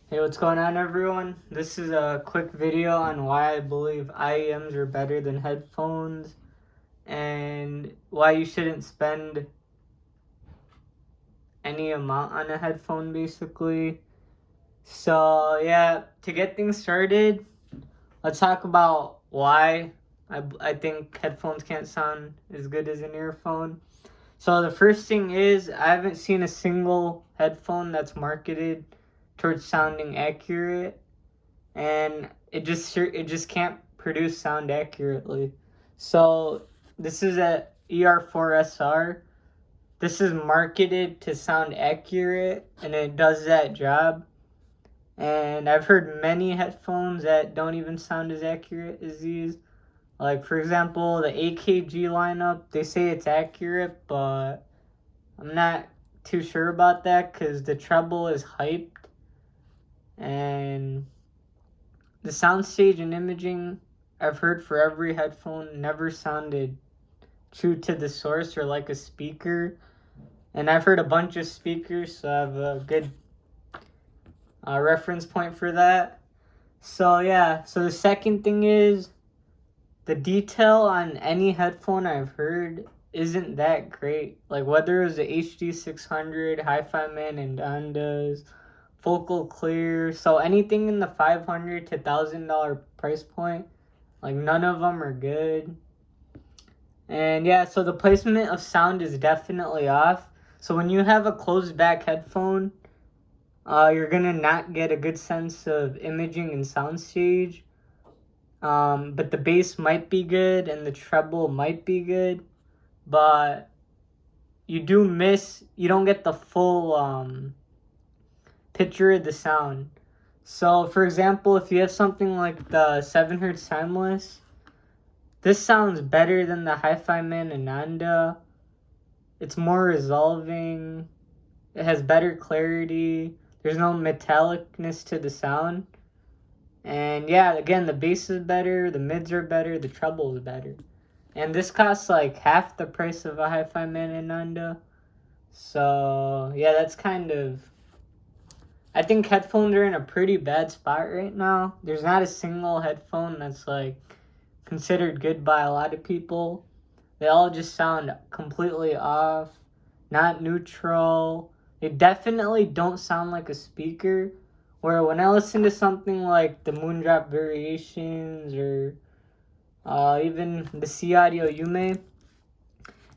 Hey, what's going on, everyone? This is a quick video on why I believe Iems are better than headphones and why you shouldn't spend any amount on a headphone, basically. So, yeah, to get things started, let's talk about why I think headphones can't sound as good as an earphone. So, the first thing is, I haven't seen a single headphone that's marketed towards sounding accurate, and it just can't produce sound accurately. So this is a ER4SR. This is marketed to sound accurate, and it does that job. And I've heard many headphones that don't even sound as accurate as these. Like, for example, the AKG lineup, they say it's accurate, but I'm not too sure about that because the treble is hyped, and the soundstage and imaging I've heard for every headphone never sounded true to the source or like a speaker. And I've heard a bunch of speakers, so I have a good reference point for that. So, yeah, so the second thing is the detail on any headphone I've heard isn't that great. Like, whether it was the HD600, Hi-Fi Man, and Ondas, Focal Clear, so anything in the $500 to $1,000 price point, like, none of them are good. And yeah, so the placement of sound is definitely off. So when you have a closed back headphone, you're gonna not get a good sense of imaging and soundstage. But the bass might be good and the treble might be good, but you don't get the full picture of the sound. So, for example, if you have something like the 7 Hertz Timeless, this sounds better than the Hi-Fi Man Ananda. It's more resolving. It has better clarity. There's no metallicness to the sound. And yeah, again, the bass is better, the mids are better, the treble is better. And this costs like half the price of a Hi-Fi Man Ananda. So yeah, that's kind of... I think headphones are in a pretty bad spot right now. There's not a single headphone that's like considered good by a lot of people. They all just sound completely off, not neutral. They definitely don't sound like a speaker. Where when I listen to something like the Moondrop Variations or even the C Audio Yume,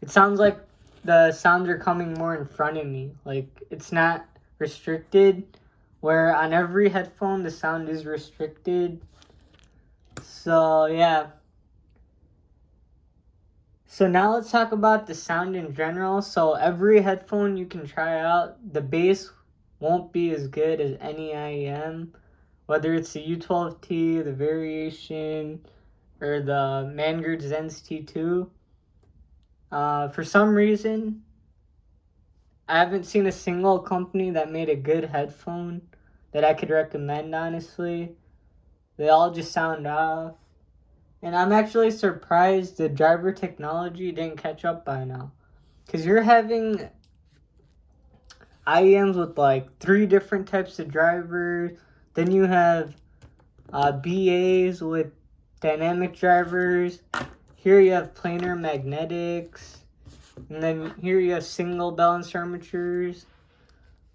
it sounds like the sounds are coming more in front of me. Like, it's not restricted. Where on every headphone, the sound is restricted. So, yeah. So now let's talk about the sound in general. So every headphone you can try out, the bass won't be as good as any IEM. Whether it's the U12T, the Variation, or the Mangard Zenz T2. For some reason, I haven't seen a single company that made a good headphone that I could recommend, honestly. They all just sound off. And I'm actually surprised the driver technology didn't catch up by now. Because you're having IEMs with like 3 different types of drivers. Then you have BAs with dynamic drivers. Here you have planar magnetics. And then here you have single balance armatures.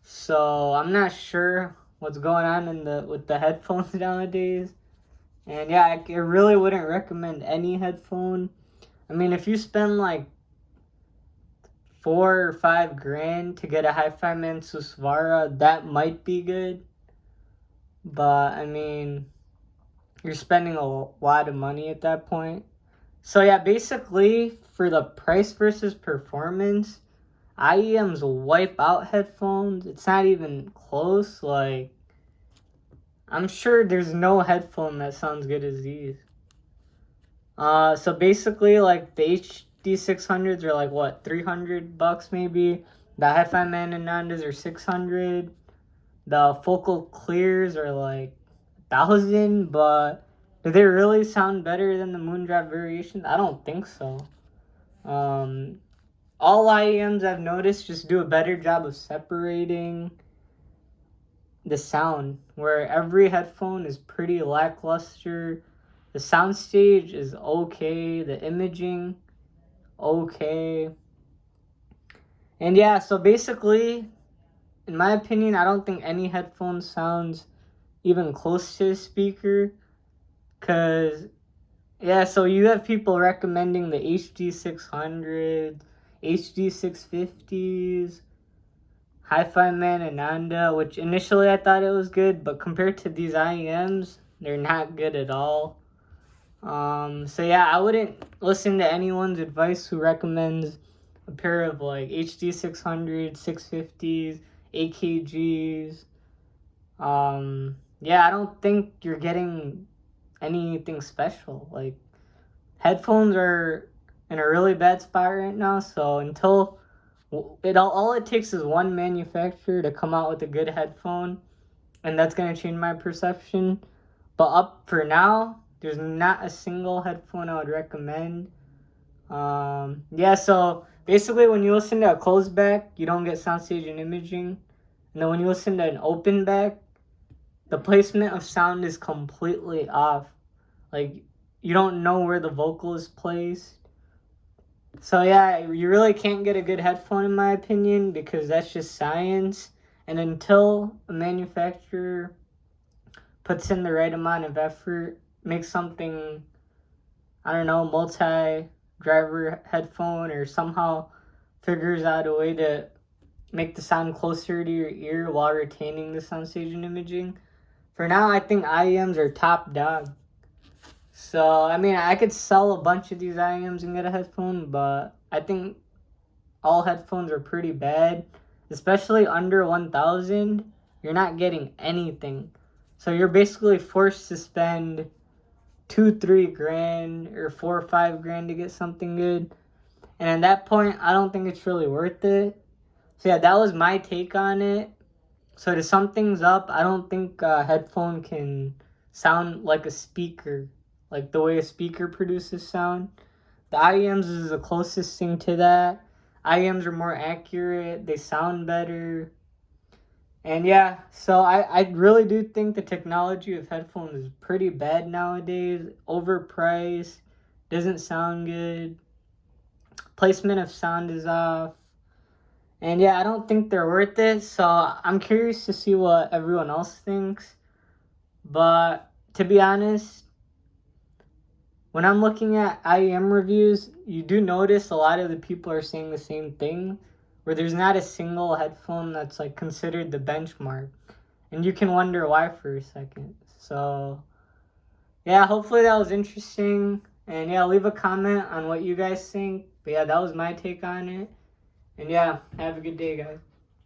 So I'm not sure what's going on with the headphones nowadays. And yeah, I really wouldn't recommend any headphone. I mean, if you spend like 4 or 5 grand to get a Hi-Fi Man Susvara, that might be good. But I mean, you're spending a lot of money at that point. So yeah, basically for the price versus performance, IEMs wipe out headphones. It's not even close. Like, I'm sure there's no headphone that sounds good as these. So basically, like, the HD600s are like, what, $300 maybe? The Hi-Fi Man Anandas are $600. The Focal Clears are like $1,000, but do they really sound better than the Moondrop Variations? I don't think so. All IEMs I've noticed just do a better job of separating. the sound, where every headphone is pretty lackluster. The soundstage is okay, the imaging okay. And yeah, so basically, in my opinion, I don't think any headphone sounds even close to a speaker. Cause yeah, so you have people recommending the HD 600, HD 650s, Hi-Fi Man Ananda, which initially I thought it was good, but compared to these Iems, they're not good at all. So yeah, I wouldn't listen to anyone's advice who recommends a pair of like HD 600, 650s, AKGs. Yeah, I don't think you're getting anything special. Like, headphones are in a really bad spot right now, so until all it takes is one manufacturer to come out with a good headphone, and that's gonna change my perception. But up for now, there's not a single headphone I would recommend. Yeah, so basically when you listen to a closed back, you don't get soundstage and imaging. And then when you listen to an open back, the placement of sound is completely off. Like, you don't know where the vocal is placed. So yeah, you really can't get a good headphone in my opinion, because that's just science. And until a manufacturer puts in the right amount of effort, makes something, I don't know, multi-driver headphone, or somehow figures out a way to make the sound closer to your ear while retaining the soundstage and imaging. For now, I think Iems are top dog. So, I mean, I could sell a bunch of these Iems and get a headphone, but I think all headphones are pretty bad. Especially under 1,000, you're not getting anything. So you're basically forced to spend 2-3 grand or 4 or 5 grand to get something good. And at that point, I don't think it's really worth it. So yeah, that was my take on it. So to sum things up, I don't think a headphone can sound like a speaker, like the way a speaker produces sound. The Iems is the closest thing to that. Iems are more accurate, they sound better. And yeah, so I really do think the technology of headphones is pretty bad nowadays. Overpriced, doesn't sound good, placement of sound is off. And yeah, I don't think they're worth it. So I'm curious to see what everyone else thinks. But to be honest, when I'm looking at IEM reviews, you do notice a lot of the people are saying the same thing, where there's not a single headphone that's like considered the benchmark. And you can wonder why for a second. So yeah, hopefully that was interesting. And yeah, leave a comment on what you guys think. But yeah, that was my take on it. And yeah, have a good day, guys.